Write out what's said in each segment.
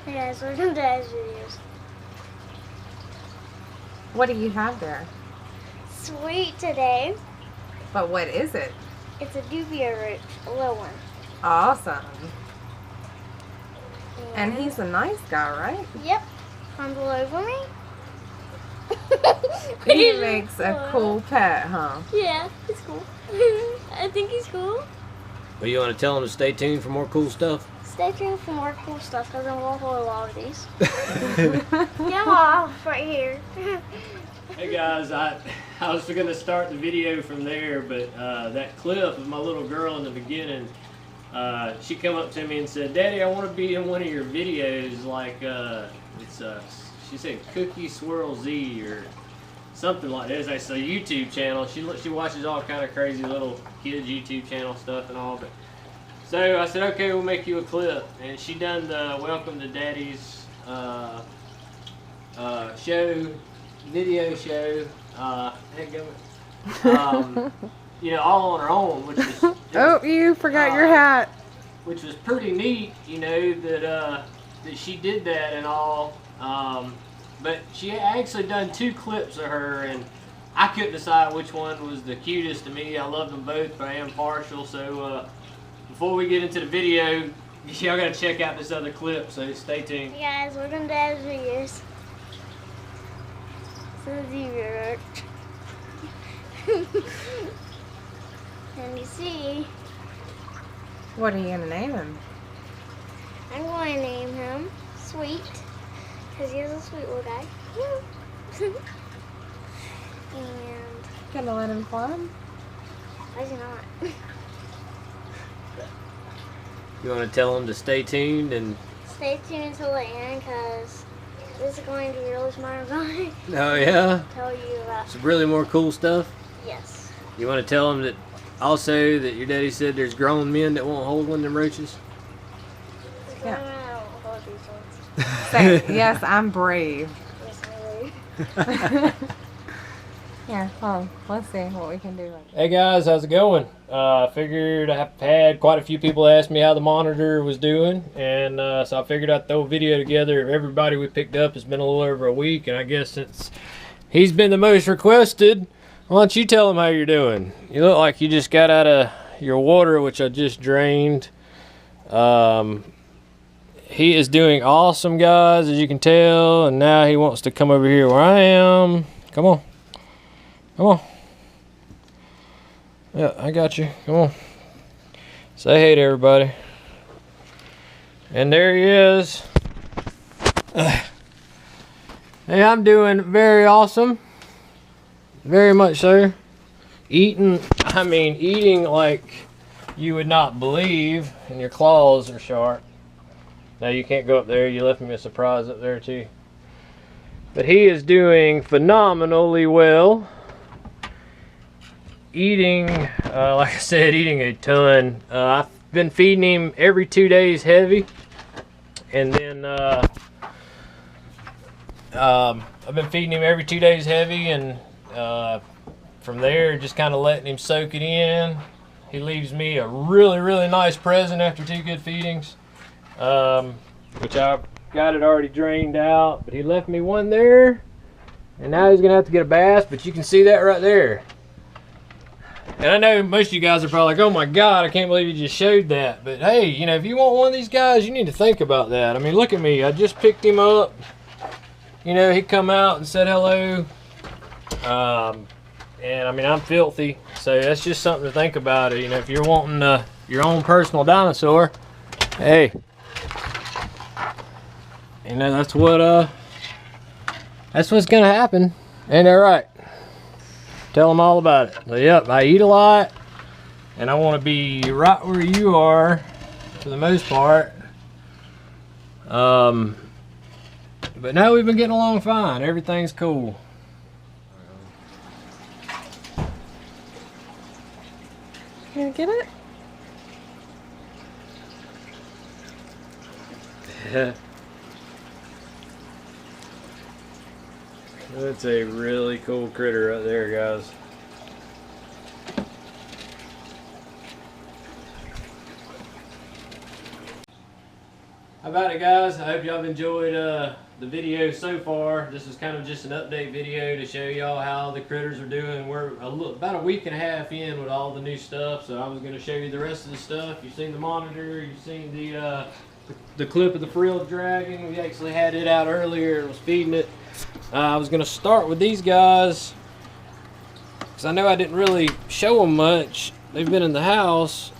Hey guys, welcome to Dad's videos. What do you have there? Sweet today. But what is it? It's a dubia root, a little one. Awesome. And he's a nice guy, right? Yep. Fondle over me. He makes a cool pet, huh? Yeah, he's cool. I think he's cool. But you want to tell them to stay tuned for more cool stuff? Stay tuned for more cool stuff because I'm going to hold a lot of these. Get off right here. Hey guys, I was going to start the video from there, but that clip of my little girl in the beginning, she came up to me and said, "Daddy, I want to be in one of your videos, like she said Cookie Swirl Z or something like that. It's a YouTube channel. She watches all kind of crazy little kids YouTube channel stuff and all, but so I said, okay, we'll make you a clip, and she done the Welcome to Daddy's video show, you know, all on her own, which was Oh, you forgot your hat. which was pretty neat, you know, that she did that and all. But she actually done 2 clips of her, and I couldn't decide which one was the cutest to me. I love them both, but I am partial. So before we get into the video, y'all gotta check out this other clip. So stay tuned. Hey guys, welcome to Dad's videos. This is a dubia root. And you see, What are you gonna name him? I'm going to name him Sweet, because he's a sweet little guy. And Gonna let him fly? why is he not? You want to tell them to stay tuned and? Stay tuned until the end, because this is going to be really smart. I'm going Oh yeah, to tell you about. some really more cool stuff. Yes. You want to tell them that also that your daddy said there's grown men that won't hold one of them roaches. Yeah. I don't hold these ones. Say, yes, I'm brave. Yes, I will. Here, hold on. Let's see what we can do. Hey guys, how's it going? Figured I've had quite a few people ask me how the monitor was doing, and so I figured I'd throw a video together of everybody we picked up. It's been a little over a week, and I guess since he's been the most requested, why don't you tell him how you're doing? You look like you just got out of your water, which I just drained. He is doing awesome, guys, as you can tell, and now he wants to come over here where I am. Come on. Come on. Yeah, I got you. Come on. Say hey to everybody. And there he is. Hey, I'm doing very awesome. Very much so. Eating like you would not believe, and your claws are sharp. Now you can't go up there. You left me a surprise up there too. But he is doing phenomenally well. Eating, like I said, eating a ton. I've been feeding him every 2 days heavy, and then I've been feeding him every 2 days heavy, and from there just kind of letting him soak it in. He leaves me a really nice present after 2 good feedings, which I've got it already drained out, but he left me one there, and now he's gonna have to get a bath. But you can see that right there. And I know most of you guys are probably like, oh my God, I can't believe you just showed that. But hey, you know, if you want one of these guys, you need to think about that. I mean, look at me. I just picked him up. You know, he come out and said hello. And I mean, I'm filthy. So that's just something to think about. You know, if you're wanting your own personal dinosaur, hey, you know, that's what's going to happen. Ain't that right? Tell them all about it. So, yep, I eat a lot, and I want to be right where you are for the most part. But now we've been getting along fine. Everything's cool. Can you get it? That's a really cool critter right there, guys. How about it, guys. I hope y'all have enjoyed the video so far. This is kind of just an update video to show y'all how the critters are doing. We're about a week and a half in with all the new stuff, so I was going to show you the rest of the stuff. You've seen the monitor, you've seen the clip of the frilled dragon. We actually had it out earlier and was feeding it. I was going to start with these guys because I know I didn't really show them much. They've been in the house.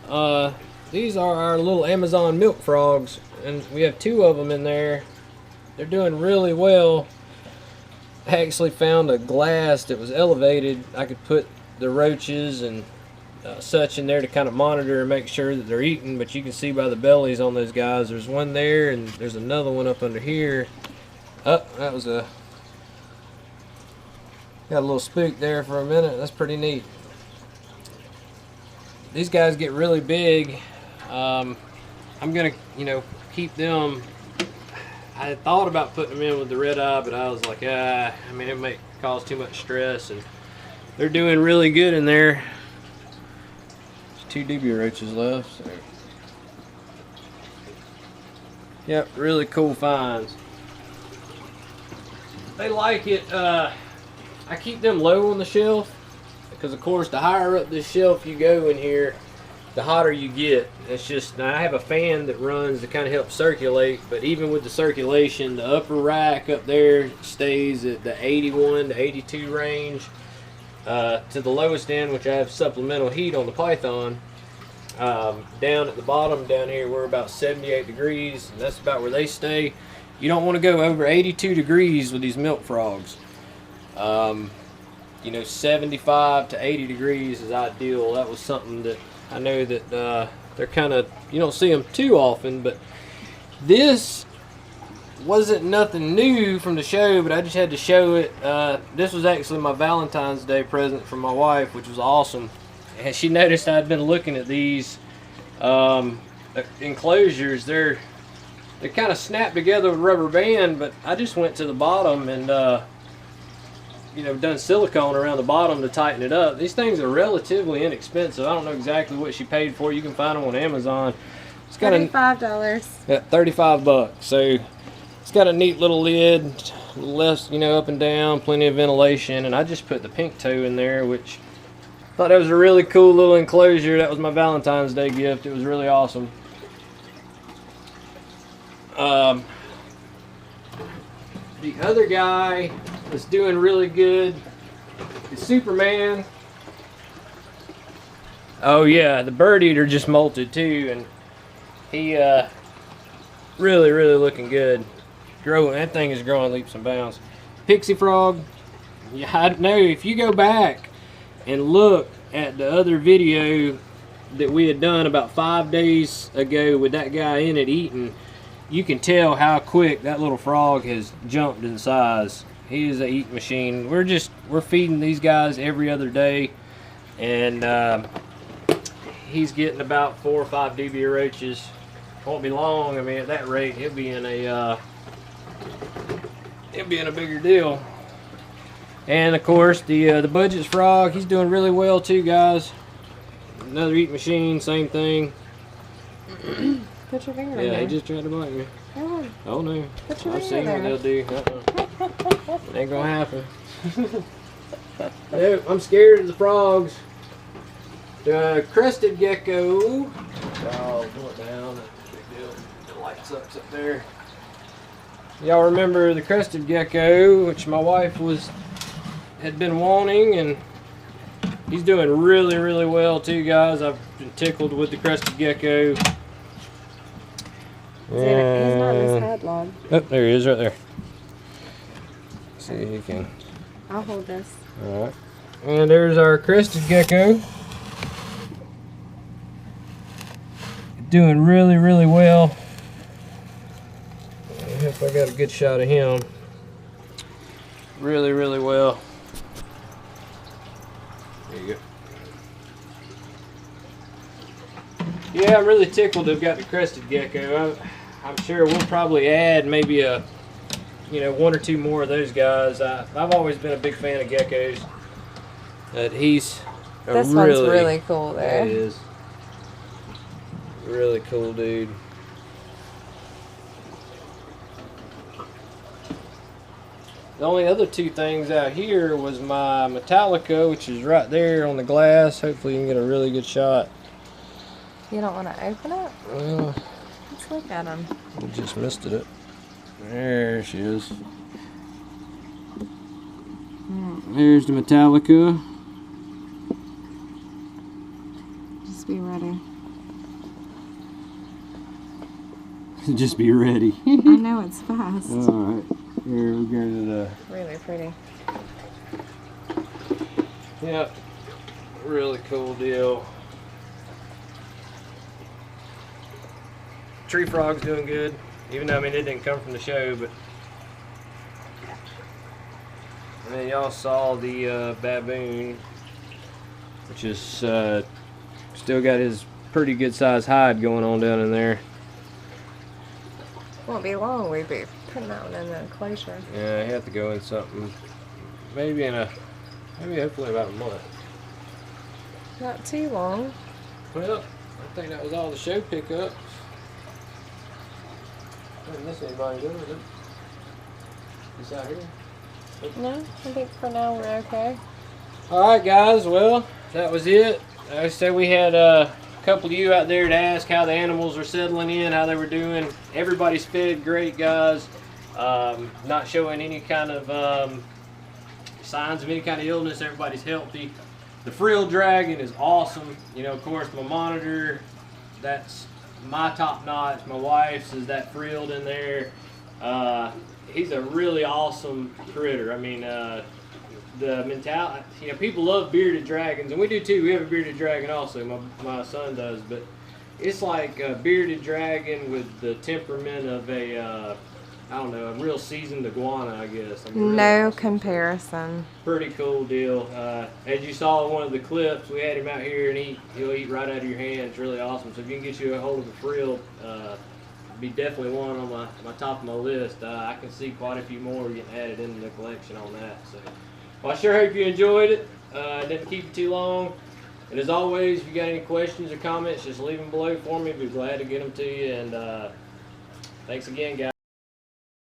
These are our little Amazon milk frogs, and we have 2 of them in there. They're doing really well. I actually found a glass that was elevated. I could put the roaches and such in there to kind of monitor and make sure that they're eating, but you can see by the bellies on those guys, there's one there and there's another one up under here. Oh, that was got a little spook there for a minute. That's pretty neat. These guys get really big. I'm gonna, keep them. I had thought about putting them in with the red eye, but I was like, it might cause too much stress, and they're doing really good in there. There's 2 dubia roaches left. So. Yep, really cool finds. They like it. I keep them low on the shelf because, of course, the higher up this shelf you go in here, the hotter you get. It's just, now I have a fan that runs to kind of help circulate, but even with the circulation, the upper rack up there stays at the 81 to 82 range. To the lowest end, which I have supplemental heat on the Python, down at the bottom down here we're about 78 degrees, and that's about where they stay. You don't want to go over 82 degrees with these milk frogs. 75 to 80 degrees is ideal. That was something that I know that they're kind of, you don't see them too often, but this wasn't nothing new from the show, but I just had to show it. This was actually my Valentine's Day present from my wife, which was awesome. And she noticed I'd been looking at these enclosures. They're kind of snapped together with rubber band, but I just went to the bottom and done silicone around the bottom to tighten it up. These things are relatively inexpensive. I don't know exactly what she paid for. You can find them on Amazon. It's got $35. Yeah, $35. So it's got a neat little lid, less, up and down, plenty of ventilation, and I just put the pink toe in there, which I thought that was a really cool little enclosure. That was my Valentine's Day gift. It was really awesome. The other guy that's doing really good is Superman. Oh yeah, the bird eater just molted too, and he really looking good. Growing, that thing is growing leaps and bounds. Pixie frog. Yeah, I know if you go back and look at the other video that we had done about 5 days ago with that guy in it eating, you can tell how quick that little frog has jumped in size. He is a eat machine. We're feeding these guys every other day, and he's getting about 4 or 5 dubia roaches. Won't be long. At that rate, he'll be in a bigger deal. And of course, the Budget's frog, he's doing really well too, guys. Another eat machine, same thing. Put your finger in Yeah, there. he just tried to bite me. Come on. Oh no. Put your I've finger seen what there. they'll do. Ain't gonna happen. No, I'm scared of the frogs. The crested gecko. Oh, pull it down. That's a big deal. The light sucks up there. Y'all remember the crested gecko, which my wife had been wanting, and he's doing really well too, guys. I've been tickled with the crested gecko. He's not in his headlock. Oh, there he is, right there. See if you can. I'll hold this. All right, and there's our crested gecko. Doing really well. I hope I got a good shot of him. Really well. There you go. Yeah, I'm really tickled they've got the crested gecko. I'm sure we'll probably add maybe 1 or 2 more of those guys. I've always been a big fan of geckos. But he's This one's really cool That there. is. Really cool dude. The only other two things out here was my Metallica, which is right there on the glass. Hopefully you can get a really good shot. You don't want to open it? Well, Let's look at them. we just missed it. There she is. There's the Metallica. Just be ready. Just be ready. I know it's fast. Alright. Here, we'll get it. Really pretty. Yep. Really cool deal. Tree frog's doing good. Even though, I mean, it didn't come from the show, but. And then y'all saw the baboon, which is still got his pretty good sized hide going on down in there. Won't be long. We'll be putting that one in the enclosure. Yeah, he have to go in something. Maybe hopefully about a month. Not too long. Well, I think that was all the show pickups. I didn't miss anybody, did I? Is out here? No, I think for now we're okay. Alright guys, well, that was it. Like I said, we had a couple of you out there to ask how the animals are settling in, how they were doing. Everybody's fed great, guys. Not showing any kind of signs of any kind of illness. Everybody's healthy. The frilled dragon is awesome. You know, of course, my monitor, that's my top notch. My wife's is that frilled in there. He's a really awesome critter. I mean, the mentality, you know, people love bearded dragons, and we do too. We have a bearded dragon also, my son does, but it's like a bearded dragon with the temperament of a, I don't know, a real seasoned iguana, I guess. I mean, really No awesome. comparison. Pretty cool deal. As you saw in one of the clips, we had him out here, and he'll eat right out of your hand. It's really awesome. So if you can get you a hold of a frill, be definitely one on my top of my list. I can see quite a few more getting added into the collection on that. So, well, I sure hope you enjoyed it. Didn't keep it too long. And as always, if you got any questions or comments, just leave them below for me. Be glad to get them to you. And thanks again, guys.